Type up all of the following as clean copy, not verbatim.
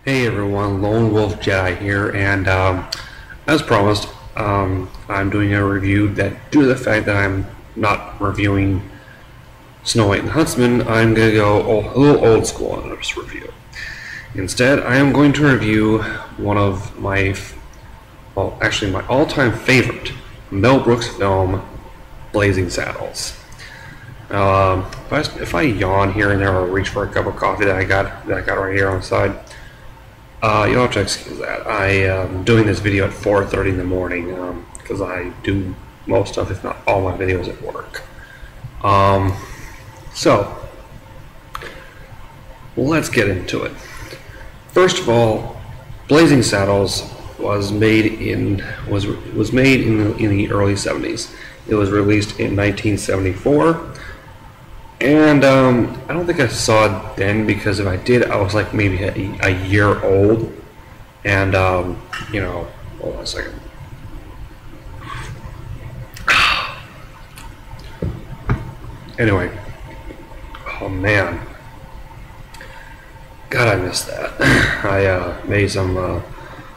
Hey everyone, Lone Wolf Jedi here, and as promised, I'm doing a review that, due to the fact that I'm not reviewing Snow White and the Huntsman, I'm going to go a little old school on this review. Instead, I am going to review one of my, actually my all-time favorite Mel Brooks film, Blazing Saddles. If I yawn here and there or reach for a cup of coffee that I got right here on the side, you'll have to excuse that. I am doing this video at 4:30 in the morning because I do most of, if not all, my videos at work. So let's get into it. First of all, Blazing Saddles was made in the early 70s. It was released in 1974. And I don't think I saw it then, because if I did, I was like maybe a year old. And, hold on a second. Anyway, oh man. God, I missed that. I made some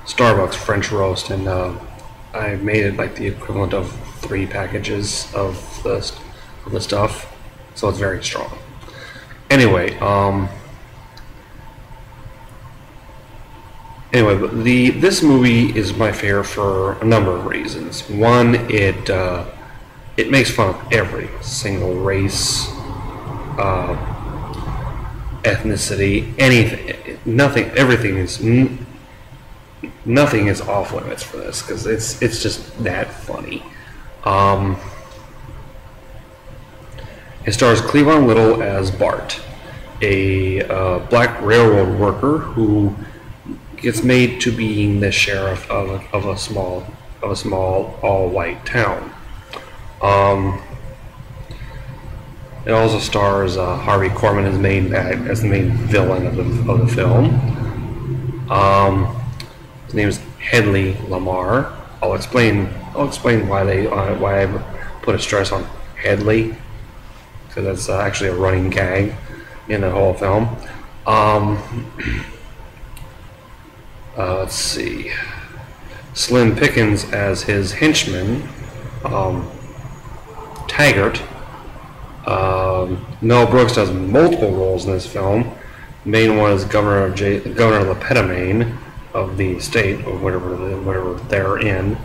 Starbucks French roast, and I made it like the equivalent of 3 packages of the stuff. So it's very strong. Anyway, this movie is my favorite for a number of reasons. One, it makes fun of every single race, ethnicity, anything, nothing, nothing is off limits for this, because it's just that funny. It stars Cleavon Little as Bart, a black railroad worker who gets made to being the sheriff of a small all-white town. It also stars Harvey Korman as the main villain of the film. His name is Hedley Lamarr. I'll explain why I put a stress on Hedley, because that's actually a running gag in the whole film. Let's see. Slim Pickens as his henchman, Taggert. Mel Brooks does multiple roles in this film. The main one is governor of the Petomane of the state, or whatever they're in,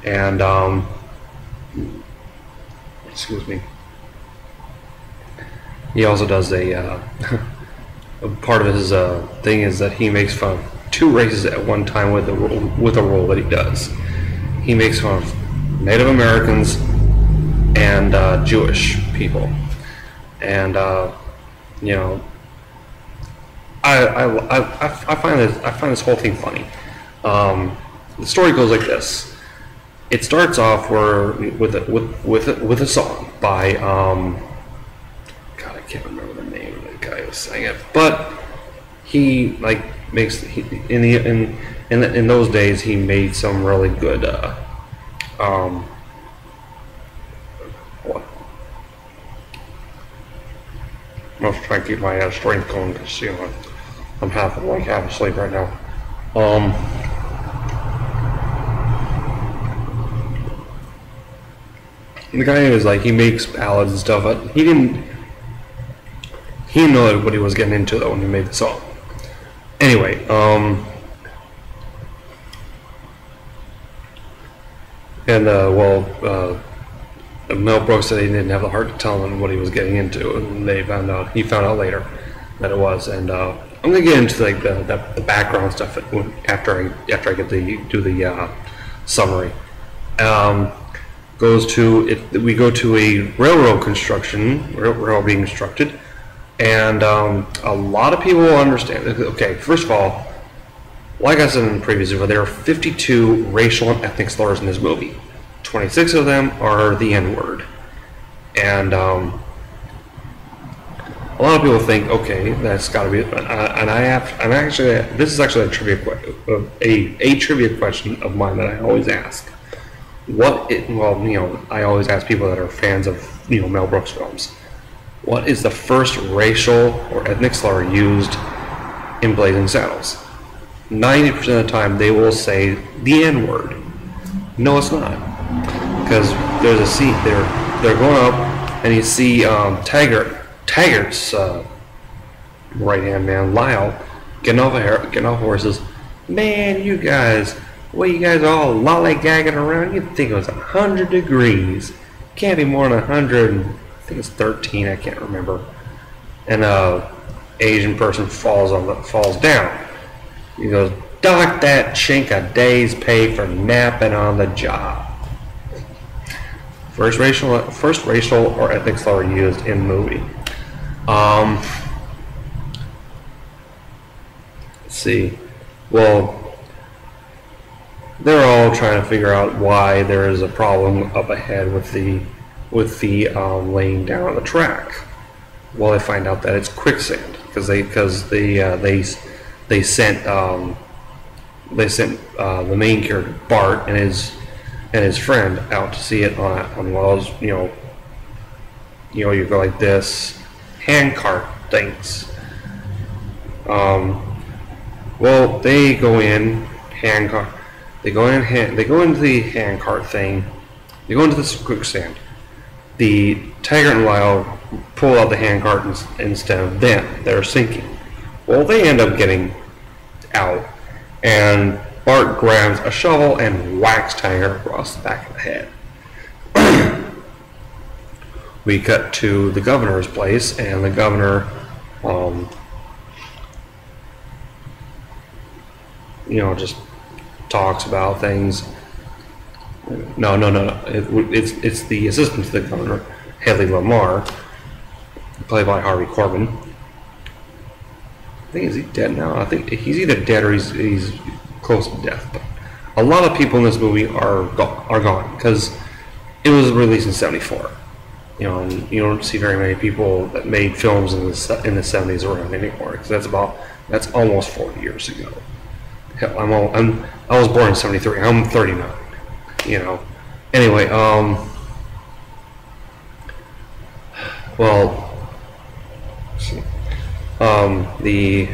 and excuse me. He also does a part of his thing is that he makes fun of 2 races at one time with a role that he does. He makes fun of Native Americans and Jewish people, and I find this whole thing funny. The story goes like this. It starts off with a song by God, I can't remember the name of the guy who sang it, but he in those days he made some really good I'm trying to keep my strength going, because I'm half asleep right now. The guy is he makes ballads and stuff, but he didn't know what he was getting into though when he made the song. Anyway, Mel Brooks said he didn't have the heart to tell him what he was getting into, and he found out later that it was. And I'm gonna get into the background stuff after I get to do the summary. We go to a railroad being constructed, and a lot of people will understand. Okay, first of all, like I said in the previous video, there are 52 racial and ethnic slurs in this movie. 26 of them are the N-word, and a lot of people think, okay, that's got to be. This is actually a trivia question of mine that I always ask. I always ask people that are fans of Mel Brooks films, what is the first racial or ethnic slur used in Blazing Saddles? 90% of the time they will say the N-word. No, it's not, because there's a scene they're going up, and you see Taggert's right hand man Lyle getting off horses. Man, you guys, you guys are all lollygagging around. You'd think it was 100 degrees. Can't be more than 100. I think it's 13. I can't remember. And Asian person falls down. He goes, "Dock that chink a day's pay for napping on the job." First racial or ethnic slur used in movie. Let's see. Well, they're all trying to figure out why there is a problem up ahead with the laying down on the track. Well, they find out that it's quicksand because they sent the main character Bart and his friend out to see it on one of those you go like this handcart things. Well, they go into the handcart thing. They go into this quicksand. The Taggert and Lyle pull out the handcart instead of them. They're sinking. Well, they end up getting out, and Bart grabs a shovel and whacks Taggert across the back of the head. We cut to the governor's place, and the governor, just talks about things. No. It's the assistant to the governor, Hedley Lamarr, played by Harvey Korman. I think, is he dead now? I think he's either dead or he's close to death. But a lot of people in this movie are gone because it was released in '74. And you don't see very many people that made films in the '70s around anymore, because that's almost 40 years ago. Hell, I was born in '73. I'm 39. Anyway, well, let's see. The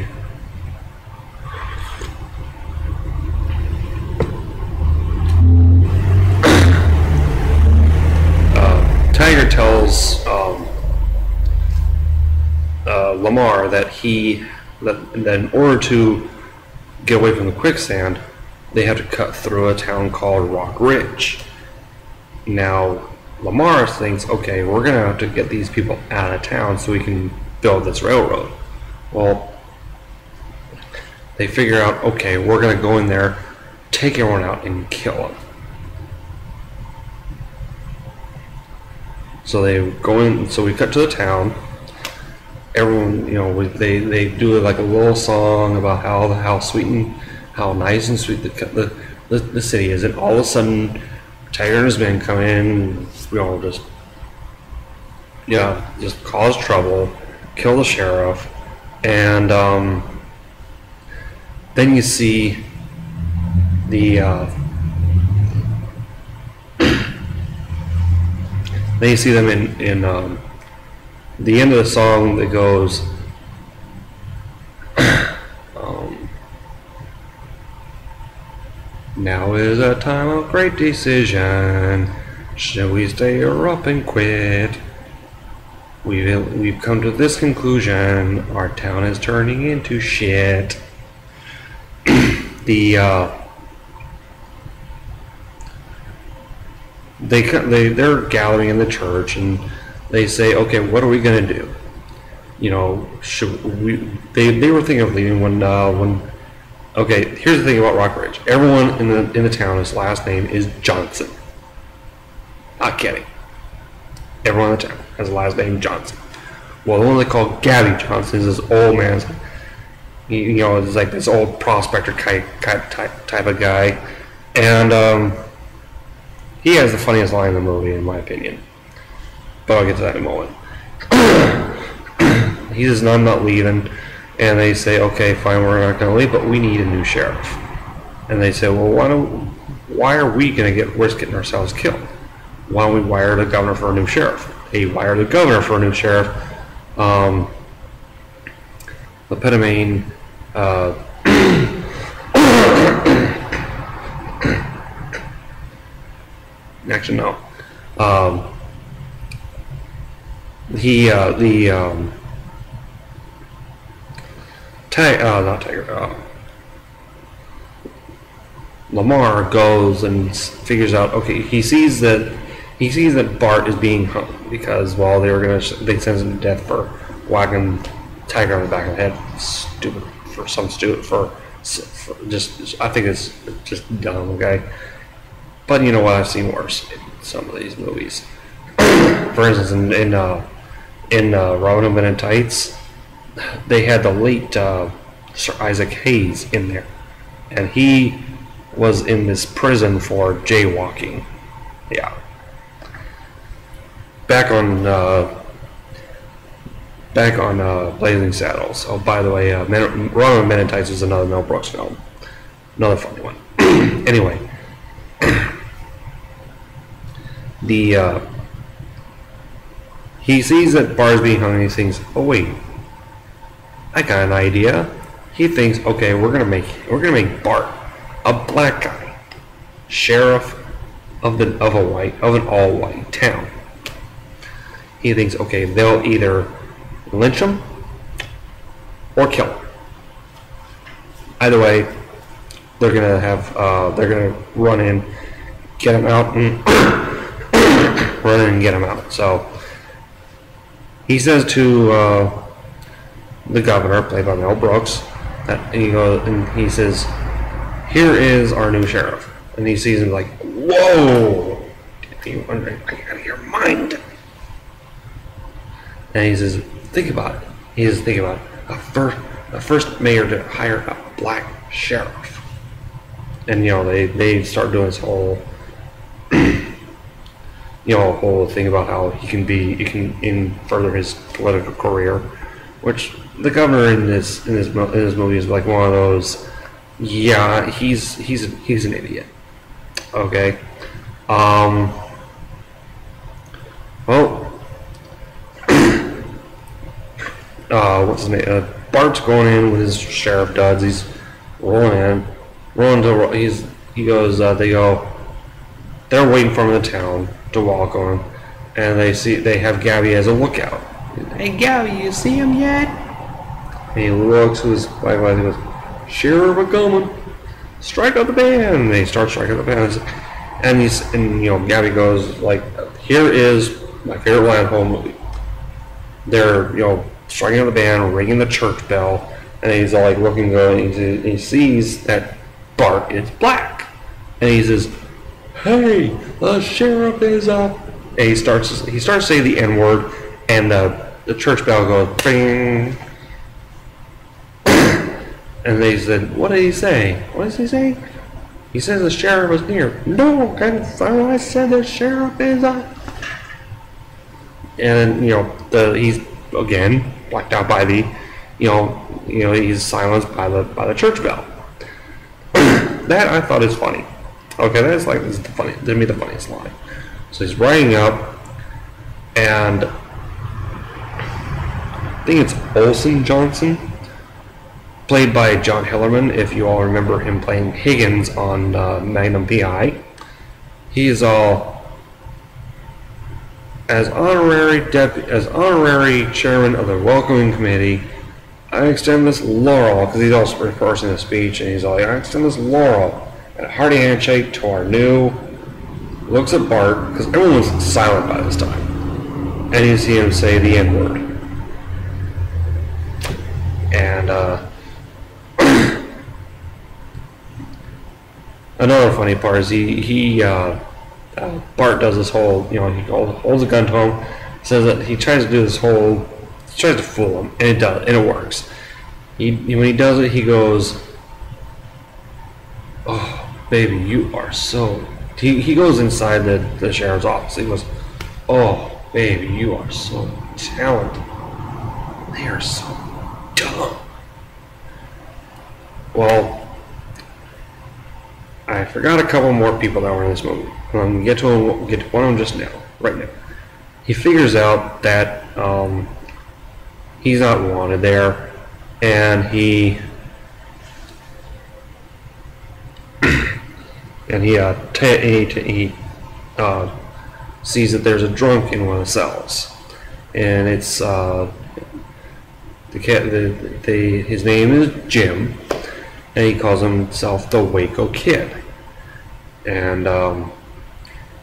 Taggert tells Lamarr that in order to get away from the quicksand, they have to cut through a town called Rock Ridge. Now, Lamarr thinks, okay, we're going to have to get these people out of town so we can build this railroad. Well, they figure out, okay, we're going to go in there, take everyone out, and kill them. So they go in. So we cut to the town. Everyone, they do like a little song about how sweet and how nice and sweet the city is, and all of a sudden, Taggert and his men come in, just cause trouble, kill the sheriff, and then you see then you see them in the end of the song that goes, "Now is a time of great decision. Shall we stay or up and quit? We've come to this conclusion. Our town is turning into shit." They're gathering in the church, and they say, "Okay, what are we gonna do? Should we?" They were thinking of leaving when. Okay, here's the thing about Rock Ridge. Everyone in the town, his last name is Johnson. Not kidding. Everyone in the town has a last name Johnson. Well, the one they call Gabby Johnson is this old man. It's like this old prospector type of guy, and he has the funniest line in the movie, in my opinion. But I'll get to that in a moment. He says, "No, I'm not leaving." And they say, "Okay, fine, we're not going to leave, but we need a new sheriff." And they say, "Well, why are we going to get risk getting ourselves killed? Why don't we wire the governor for a new sheriff?" They wire the governor for a new sheriff. The Petomane Actually, no. Not Taggert. Lamarr goes and figures out. Okay, he sees that Bart is being hung because they sentenced him to death for whacking Taggert on the back of the head. I think it's just dumb. Okay, but you know what? I've seen worse in some of these movies. For instance, in Robin Hood Men in Tights, they had the late Sir Isaac Hayes in there, and he was in this prison for jaywalking. Yeah. Back on Blazing Saddles. Oh, by the way, Robin Hood Men in Tights is another Mel Brooks film. Another funny one. Anyway, he sees that Bart's being hung and he thinks, oh wait, I got an idea. He thinks, okay, we're gonna make Bart a black guy, sheriff of an all-white town. He thinks, okay, they'll either lynch him or kill him. Either way, they're gonna run in, get him out, and run in and get him out. So he says to the governor, played by Mel Brooks, he says, "Here is our new sheriff." And he sees him like, "Whoa! Are you wondering? Are you out of your mind?" And he says, "Think about it." He says, "Think about it. The first mayor to hire a black sheriff." And they start doing this whole whole thing about how he can further his political career, which the governor in this movie is like one of those. Yeah, he's an idiot. Okay. What's his name? Bart's going in with his sheriff duds. He's rolling to. He goes. They're waiting for him in the town to walk on, and they have Gabby as a lookout. "Hey, Gabby, you see him yet?" And he looks who's like, he goes, "Sheriff a coming. Strike up the band." And they start striking up the band, and Gabby goes like, "Here is my favorite line of the whole movie." They're striking up the band, ringing the church bell, and he's all like looking, going. He sees that Bart is black, and he says, "Hey, the sheriff is up." And he starts saying the N-word, and the church bell goes bing. And they said, "What did he say? What does he say?" "He says the sheriff is near." "No, I said the sheriff is up." And he's again blacked out by the he's silenced by the church bell. That I thought is funny. Okay, that's like this is the funniest line. So he's riding up, and I think it's Olsen Johnson, played by John Hillerman, if you all remember him playing Higgins on Magnum P.I. He is as honorary chairman of the welcoming committee. I extend this laurel, because he's also rehearsing the speech, and he's all like, "I extend this laurel and a hearty handshake to our new." Looks at Bart, because everyone was silent by this time, and you see him say the N-word. And another funny part is Bart does this whole, he holds a gun to him, says that he tries to do this whole, tries to fool him, and it does, and it works. When he does it, he goes, "Oh, baby, you are so." He goes inside the sheriff's office. He goes, "Oh, baby, you are so talented. They are so dumb." Well, I forgot a couple more people that were in this movie. I'm going to get to one of them just now, right now. He figures out that he's not wanted there, and he sees that there's a drunk in one of the cells, and it's his name is Jim, and he calls himself the Waco Kid, and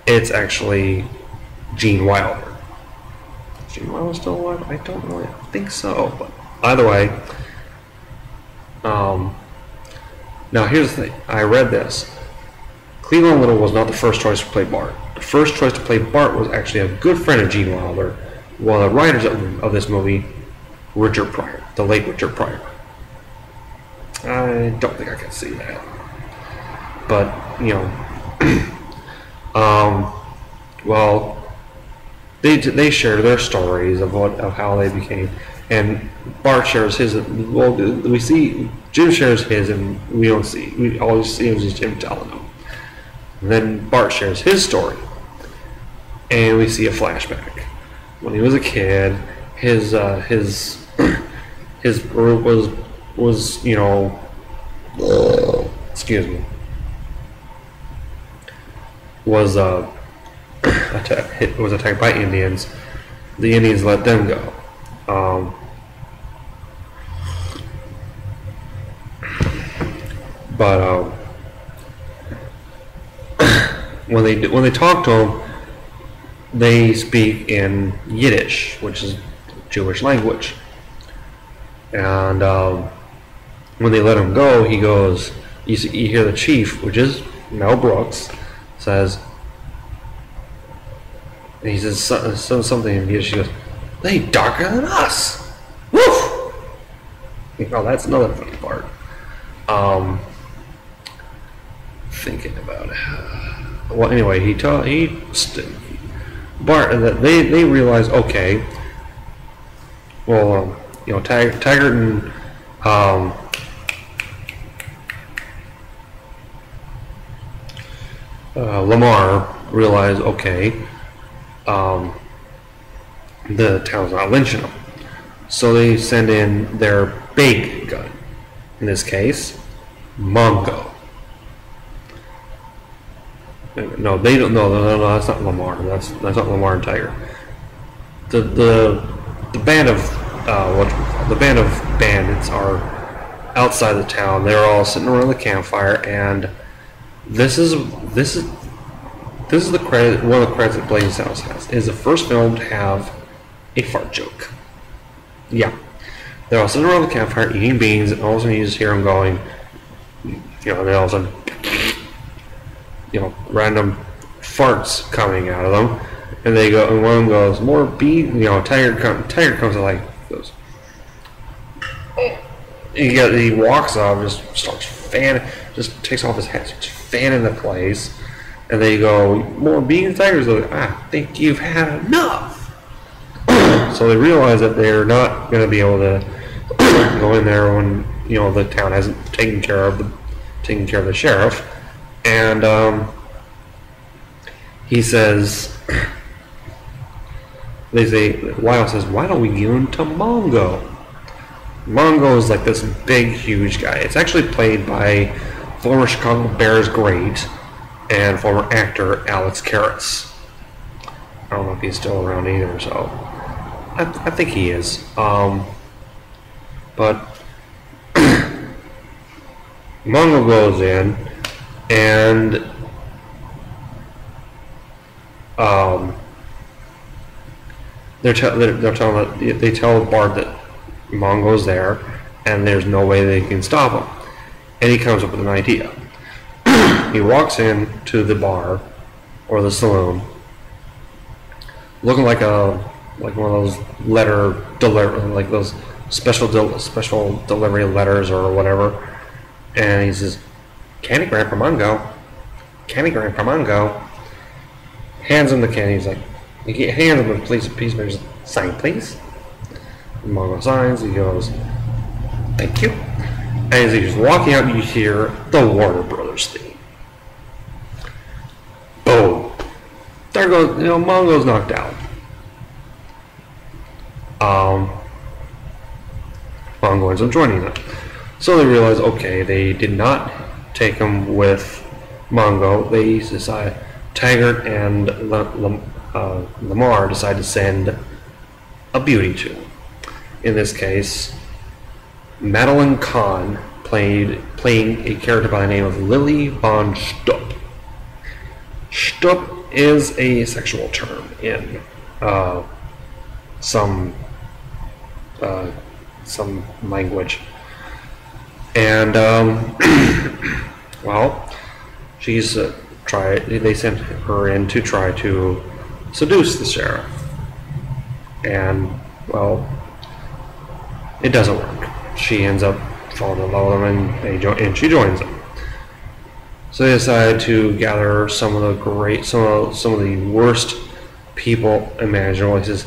it's actually Gene Wilder. Is Gene Wilder still alive? I don't really think so, but either way. Now here's the thing. I read this. Cleavon Little was not the first choice to play Bart. The first choice to play Bart was actually a good friend of Gene Wilder, one of the writers of this movie, Richard Pryor, the late Richard Pryor. I don't think I can see that, but you know, well, they share their stories of how they became, and Bart shares his. Well, we see Jim shares his, and we don't see. We always see him as Jim telling them. And then Bart shares his story, and we see a flashback. When he was a kid, his group was you know, excuse me, was attacked by Indians. The Indians let them go. But when they talk to him, they speak in Yiddish, which is Jewish language. And when they let him go, he goes. You hear the chief, which is Mel Brooks, says. And he says something in Yiddish. He goes, "They darker than us." Woo! Oh, that's another funny part. Thinking about it. Well, anyway, Bart, that they realize, okay, well, you know, Taggert and Lamarr realize, okay, the town's not lynching them, so they send in their big gun. In this case, Mongo. No, they don't. No, that's not Lamarr. That's not Lamarr and Taggert. The band of the band of bandits are outside the town. They're all sitting around the campfire, and this is the credit. One of the credits that Blazing Saddles has is the first film to have a fart joke. Yeah, they're all sitting around the campfire eating beans, and all of a sudden you just hear them going, you know, and then all of a sudden, you know, random farts coming out of them, and they go, and one of them goes, "More beans," you know. Taggert comes and like goes, he walks up, just starts fanning, just takes off his hat, starts fanning the place, and they go, "More beans." Taggert's like, "I think you've had enough." So they realize that they're not going to be able to go in there when, you know, the town hasn't taken care of the sheriff. And he says, they say, Lyle says, "Why don't we give him to Mongo?" Mongo is like this big, huge guy. It's actually played by former Chicago Bears great and former actor Alex Karras. I don't know if he's still around either, so I think he is. But Mongo goes in, and they tell Bart that Mongo's there, and there's no way they can stop him. And he comes up with an idea. He walks in to the bar or the saloon, looking like one of those like those special delivery letters or whatever, and he says, "Candy Grandpa Mongo, Candy Grandpa Mongo." Hands him the candy. He's like, he hands him a piece of paper. "Sign, please." And Mongo signs. He goes, "Thank you." And as he's walking out, you hear the Warner Brothers theme. Boom! There goes, you know, Mongo's knocked out. Mongo ends up joining them. So they realize, okay, they did not take him with Mongo. They decide, Taggert and Lamarr decide to send a beauty to. In this case, Madeline Kahn playing a character by the name of Lilli von Shtupp. Shtupp is a sexual term in some language, and well, she's they sent her in to try to seduce the sheriff, and well, it doesn't work. She ends up falling in love with him, and she joins him. So they decide to gather some of the worst people imaginable. He says,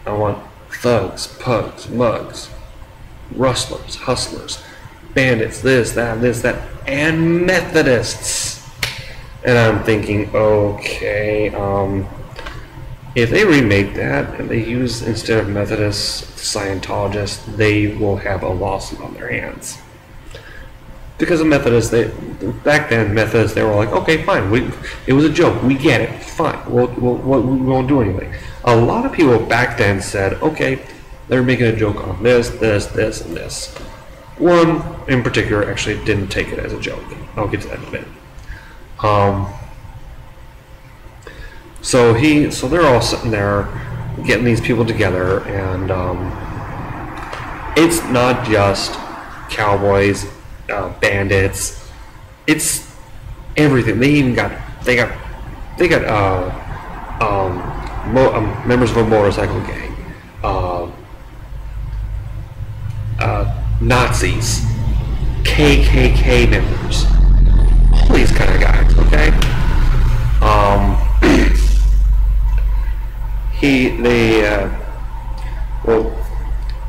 I want thugs, pugs, mugs, rustlers, hustlers, bandits, this, that, and Methodists. And I'm thinking, okay, if they remake that and they use, instead of Methodists, Scientologists, they will have a lawsuit on their hands. Because of Methodists, back then, Methodists, they were like, okay, fine, it was a joke, we get it, fine, we won't do anything. A lot of people back then said, okay, they're making a joke on this, and this. One in particular actually didn't take it as a joke. I'll get to that in a minute. So they're all sitting there getting these people together, and it's not just cowboys, bandits, it's everything. They got members of a motorcycle gang, Nazis, KKK members, all these kind of guys, okay?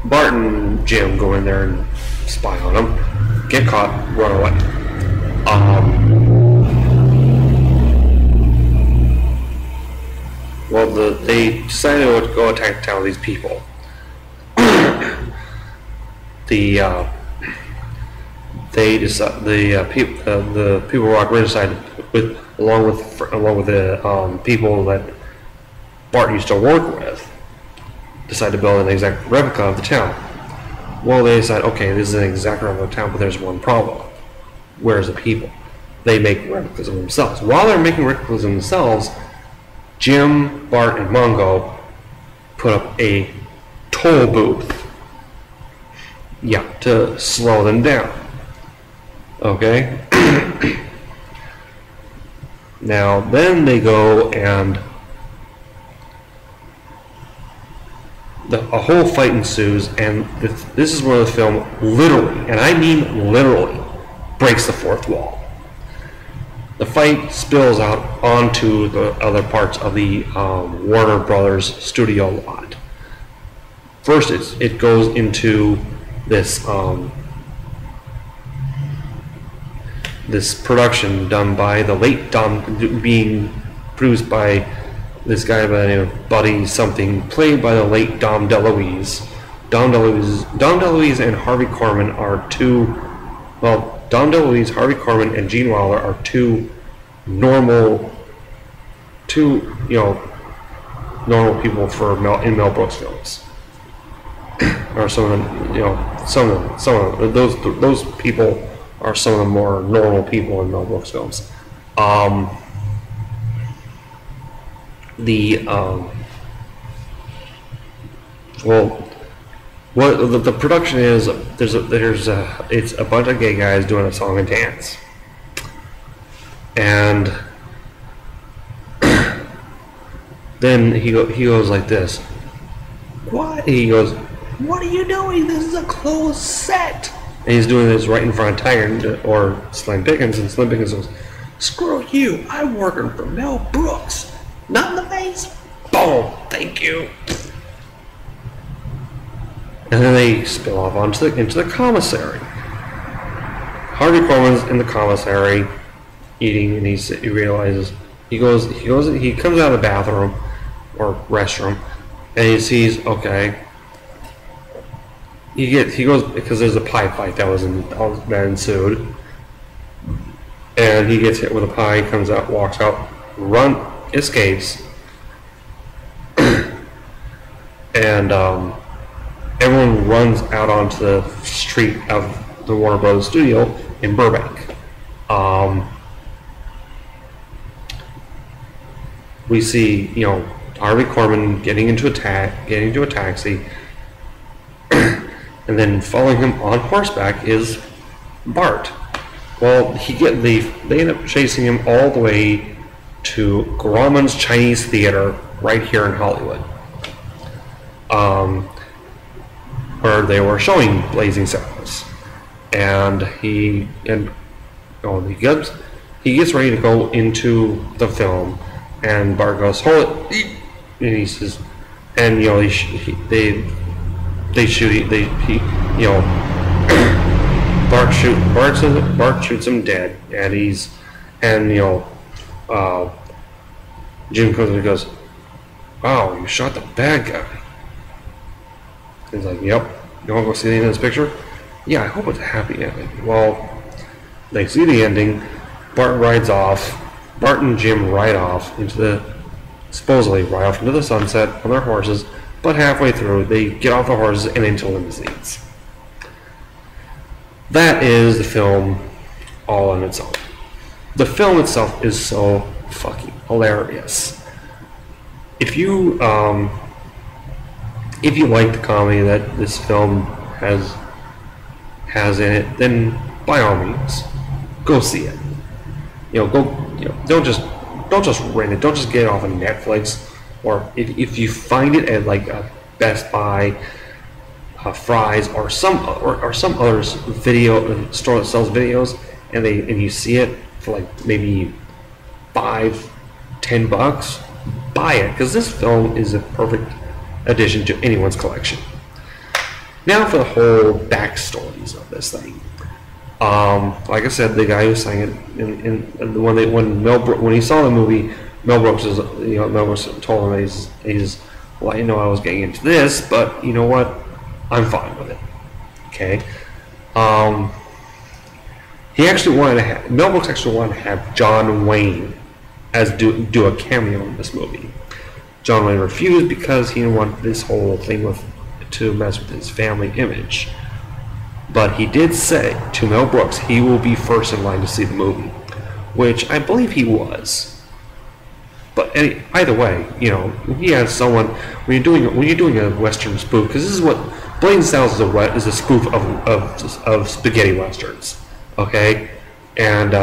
Bart and Jim go in there and spy on him, get caught, run away. They decided to go attack town with these people. The people Rock Ridge decided, along with the people that Bart used to work with, decided to build an exact replica of the town. Well, they decide, okay, this is an exact replica of the town, but there's one problem. Where's the people? They make replicas of themselves. While they're making replicas of themselves, Jim, Bart, and Mongo put up a toll booth. Yeah, to slow them down. Okay? Now, then they go and a whole fight ensues, and this is where the film literally, and I mean literally, breaks the fourth wall. The fight spills out onto the other parts of the Warner Brothers studio lot. First, it goes into this this production done by the late Dom, being produced by this guy by the name of Buddy something, played by the late Dom DeLuise. Dom DeLuise and Harvey Korman are Dom DeLuise, Harvey Korman, and Gene WIlder are two normal people for in Mel Brooks films. Or some of them, those people are some of the more normal people in Mel Brooks films. The production is, it's a bunch of gay guys doing a song and dance, and then he goes like this. What? He goes, what are you doing? This is a closed set. And he's doing this right in front of Taggert or Slim Pickens, and Slim Pickens goes, screw you, I'm working for Mel Brooks. Not in the face. Boom. Thank you. And then they spill off into the commissary. Harvey Korman's in the commissary eating, and he realizes he comes out of the bathroom or restroom, and he sees, okay, he goes, because there's a pie fight that ensued, and he gets hit with a pie, comes out, walks out, escapes, and everyone runs out onto the street of the Warner Brothers studio in Burbank. We see, Harvey Korman getting into a taxi, and then following him on horseback is Bart. Well, they end up chasing him all the way to Grauman's Chinese Theater right here in Hollywood, where they were showing Blazing Saddles, and he gets ready to go into the film, and Bart goes, "Hold it," and he says, and they shoot, Bart shoots him dead, and Jim comes and goes, "Wow, you shot the bad guy." He's like, "Yep, you want to go see the end of this picture?" "Yeah, I hope it's a happy ending." Well, they see the ending. Bart and Jim ride off supposedly ride off into the sunset on their horses, but halfway through they get off the horses and into limousines. That is the film all on its own. The film itself is so fucking hilarious. If you like the comedy that this film has in it, then by all means, go see it. Don't just rent it. Don't just get it off of Netflix, or if you find it at like a Best Buy, Fry's, or some other video store that sells videos, and you see it for like maybe $5-10, buy it, because this film is a perfect addition to anyone's collection. Now for the whole backstories of this thing. Like I said, the guy who sang it, when he saw the movie, Mel Brooks told him he's well, I know I was getting into this, but you know what? I'm fine with it. Okay. Mel Brooks actually wanted to have John Wayne do a cameo in this movie. John Wayne refused because he didn't want this whole thing to mess with his family image. But he did say to Mel Brooks he will be first in line to see the movie, which I believe he was. But either way, he has someone when you're doing a Western spoof, because this is what Blazing Saddles is a spoof of spaghetti westerns, okay? And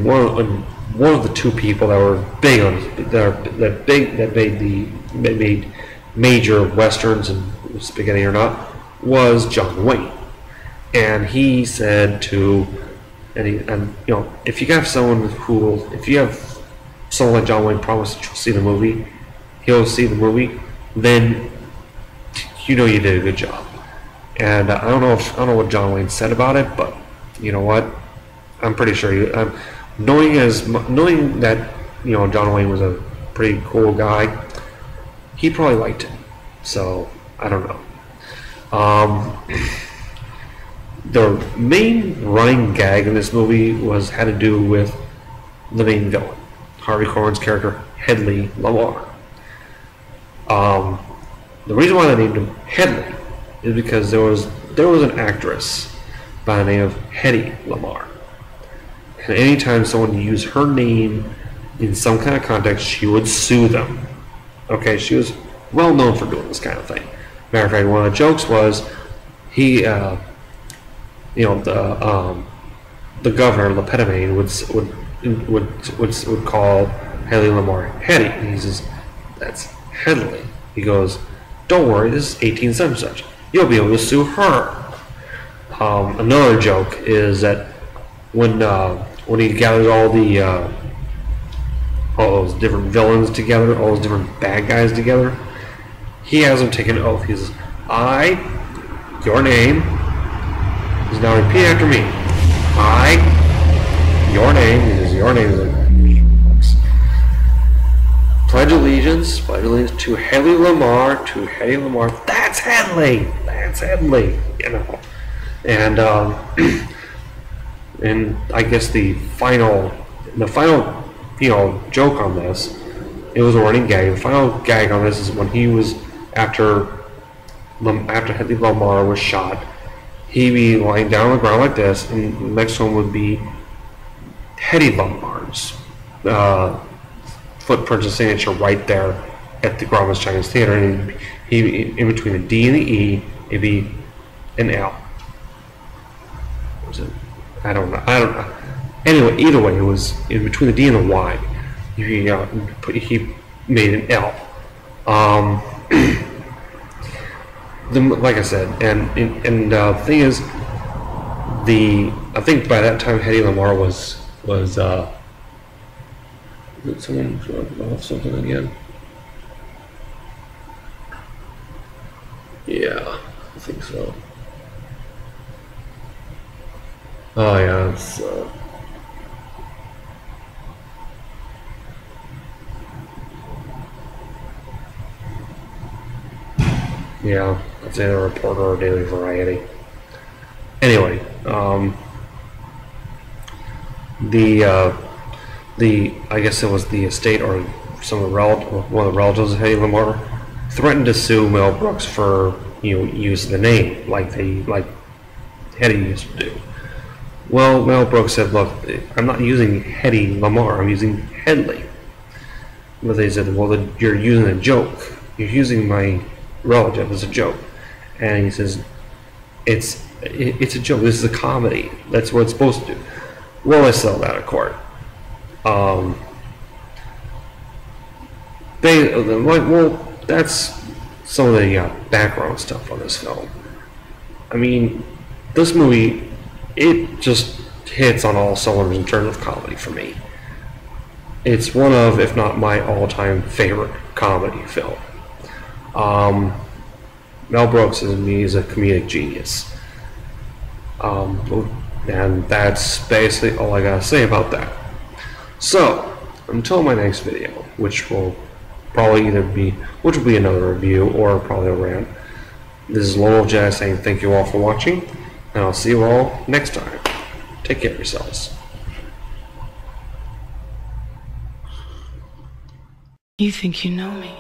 one of the two people that were big on that made major westerns and spaghetti or not was John Wayne, and he said if you have someone like John Wayne promise that he'll see the movie, then you did a good job. And I don't know what John Wayne said about it, but you know what, I'm pretty sure knowing that John Wayne was a pretty cool guy, he probably liked it. So I don't know. The main running gag in this movie had to do with the main villain, Harvey Korman's character, Hedley Lamarr. The reason why they named him Hedley is because there was an actress by the name of Hedley Lamarr, and anytime someone used her name in some kind of context, she would sue them. Okay, she was well known for doing this kind of thing. Matter of fact, one of the jokes was the governor, the Petomane, would call Hedley Lamarr Hetty, and he says, "That's Hedley." He goes, "Don't worry, this is 18 such and such. You'll be able to sue her." Another joke is that when he gathers all those different villains together, all those different bad guys together, he has them take an oath. He says, "I, your name," he says, "now repeat after me. I, your name," he says, "your name is like, pledge allegiance to Hedley Lamarr, that's Hedley, and I guess the final the final, joke on this, it was a running gag. The final gag on this is when he was after Hedley Lamarr was shot, he'd be lying down on the ground like this, and next to him would be Hedley Lamarr's footprints and signature right there at the Grauman's Chinese Theater, and he in between the D and the E, it'd be an L. What was it? I don't know. Anyway, either way, it was in between the D and the Y. He made an L. Like I said, and the thing is, I think by that time Hedley Lamarr was did someone drop off something again? Yeah, I think so. Oh yeah, it's yeah, it's either a reporter or Daily Variety. Anyway, I guess it was the estate or one of the relatives of Hedley Lamarr threatened to sue Mel Brooks for use of the name like Hedley used to do. Well, Mel Brooks said, "Look, I'm not using Hedley Lamarr. I'm using Hedley." But they said, "Well, you're using a joke. You're using my relative as a joke." And he says, "It's a joke. This is a comedy. That's what it's supposed to do." Well, they settled out of court. That's some of the background stuff on this film. I mean, this movie, it just hits on all cylinders in terms of comedy for me. It's one of, if not my all-time favorite comedy film. Mel Brooks is a comedic genius. And that's basically all I gotta say about that. So, until my next video, which will probably be another review or probably a rant, this is LWJ saying thank you all for watching, and I'll see you all next time. Take care of yourselves. You think you know me?